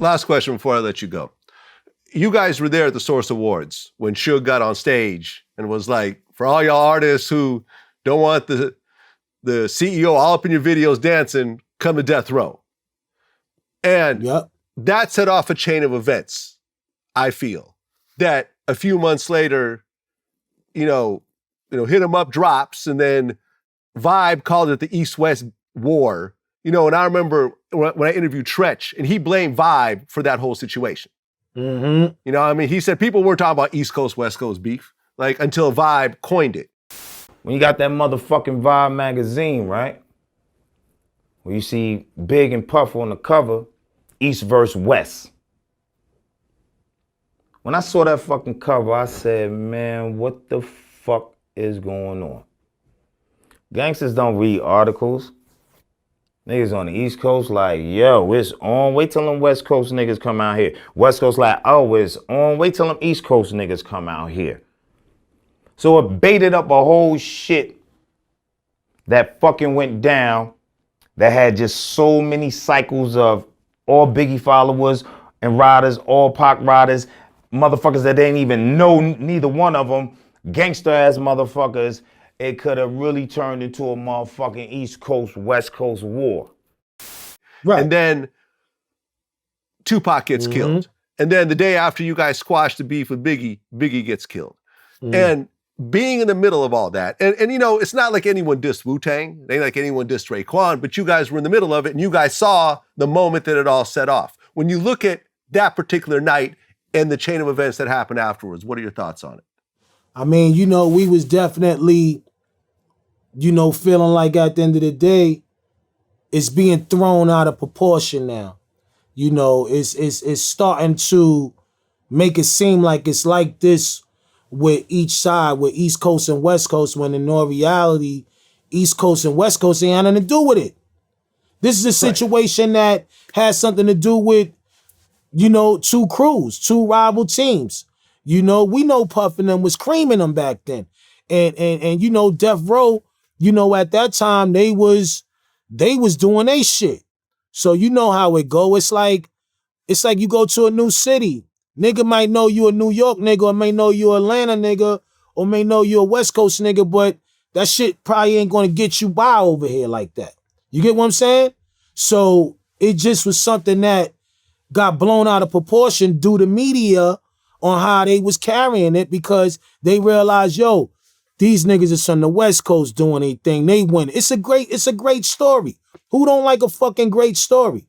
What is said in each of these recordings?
Last question before I let you go. You guys were there at the Source Awards when Suge got on stage and was like, for all y'all artists who don't want the CEO all up in your videos dancing, come to Death Row. And that set off a chain of events, I feel, that a few months later, Hit 'Em Up drops, and then Vibe called it the East-West War. And I remember when I interviewed Tretch, and he blamed Vibe for that whole situation. Mm-hmm. He said people weren't talking about East Coast, West Coast beef, until Vibe coined it. When you got that motherfucking Vibe magazine, right? Where you see Big and Puff on the cover, East versus West. When I saw that fucking cover, I said, man, what the fuck is going on? Gangsters don't read articles. Niggas on the East Coast like, yo, it's on. Wait till them West Coast niggas come out here. West Coast like, oh, it's on. Wait till them East Coast niggas come out here. So it baited up a whole shit that fucking went down that had just so many cycles of all Biggie followers and riders, all Pac riders, motherfuckers that didn't even know neither one of them, gangster ass motherfuckers. It could have really turned into a motherfucking East Coast, West Coast war. Right. And then Tupac gets killed. And then the day after you guys squash the beef with Biggie, Biggie gets killed. And being in the middle of all that, and it's not like anyone dissed Wu-Tang, it ain't like anyone dissed Raekwon, but you guys were in the middle of it and you guys saw the moment that it all set off. When you look at that particular night and the chain of events that happened afterwards, what are your thoughts on it? We was definitely, feeling like at the end of the day, it's being thrown out of proportion now. It's starting to make it seem like it's like this with each side, with East Coast and West Coast, when in all reality, East Coast and West Coast ain't had nothing to do with it. This is a situation that has something to do with, two crews, two rival teams. We know Puff and them was creaming them back then. And Death Row, at that time they was doing they shit. So you know how it go. It's like you go to a new city. Nigga might know you a New York nigga, or may know you Atlanta nigga, or may know you a West Coast nigga, but that shit probably ain't gonna get you by over here like that. You get what I'm saying? So it just was something that got blown out of proportion due to media on how they was carrying it, because they realized, yo, these niggas is from the West Coast doing their thing. They win. It's a great story. Who don't like a fucking great story?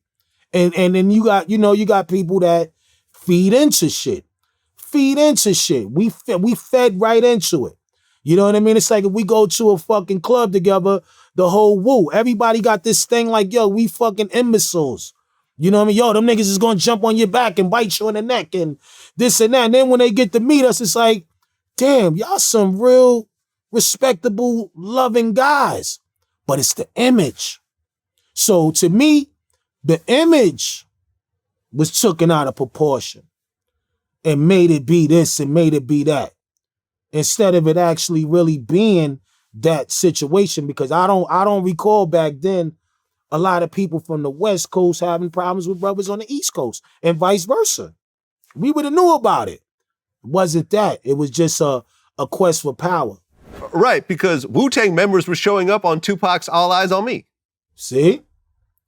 And then you got people that feed into shit. We fed right into it. You know what I mean? It's like if we go to a fucking club together, the whole Wu, everybody got this thing like, yo, we fucking imbeciles. You know what I mean? Yo, them niggas is gonna jump on your back and bite you in the neck and this and that. And then when they get to meet us, it's like, damn, y'all some real respectable, loving guys. But it's the image. So to me, the image was taken out of proportion and made it be this and made it be that, instead of it actually really being that situation. Because I don't recall back then a lot of people from the West Coast having problems with brothers on the East Coast and vice versa. We would have knew about it. It wasn't that. It was just a quest for power. Right, because Wu-Tang members were showing up on Tupac's All Eyes on Me. See?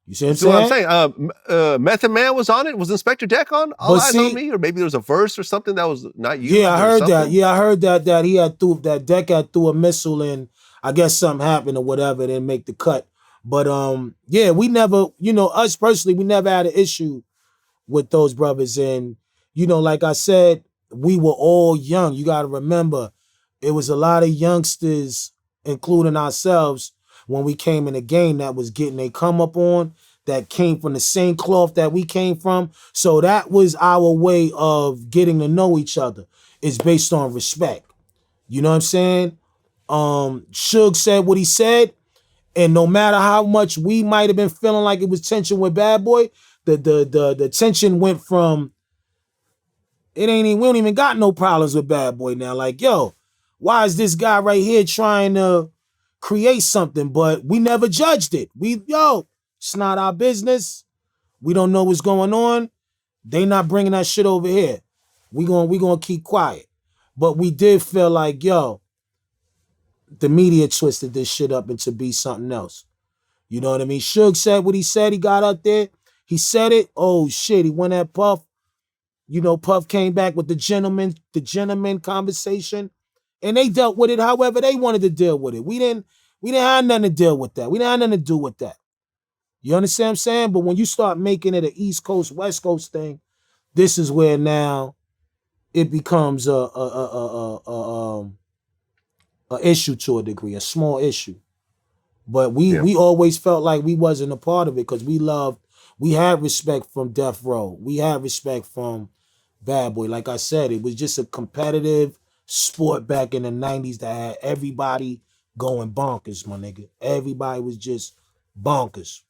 You see what I'm saying? Method Man was on it. Was Inspector Deck on All Eyes on Me? Or maybe there was a verse or something that was not used. Yeah, I heard that. Yeah, I heard that he had that Deck had threw a missile and I guess something happened or whatever, didn't make the cut. But yeah, we never, us personally, we never had an issue with those brothers. And, like I said, we were all young. You got to remember, it was a lot of youngsters, including ourselves, when we came in the game that was getting a come up on, that came from the same cloth that we came from. So that was our way of getting to know each other. It's based on respect. You know what I'm saying? Suge said what he said, and no matter how much we might have been feeling like it was tension with Bad Boy, the tension went from we don't even got no problems with Bad Boy now. Like, yo, why is this guy right here trying to create something? But we never judged it. It's not our business. We don't know what's going on. They not bringing that shit over here. We gonna keep quiet. But we did feel like, yo, the media twisted this shit up into be something else. You know what I mean? Suge said what he said. He got up there. He said it. Oh shit. He went at Puff. You know, Puff came back with the gentleman conversation. And they dealt with it however they wanted to deal with it. We didn't have nothing to deal with that. We didn't have nothing to do with that. You understand what I'm saying? But when you start making it an East Coast, West Coast thing, this is where now it becomes a issue to a degree, a small issue. But we always felt like we wasn't a part of it because we had respect from Death Row. We had respect from Bad Boy. Like I said, it was just a competitive sport back in the 90s that had everybody going bonkers, my nigga. Everybody was just bonkers.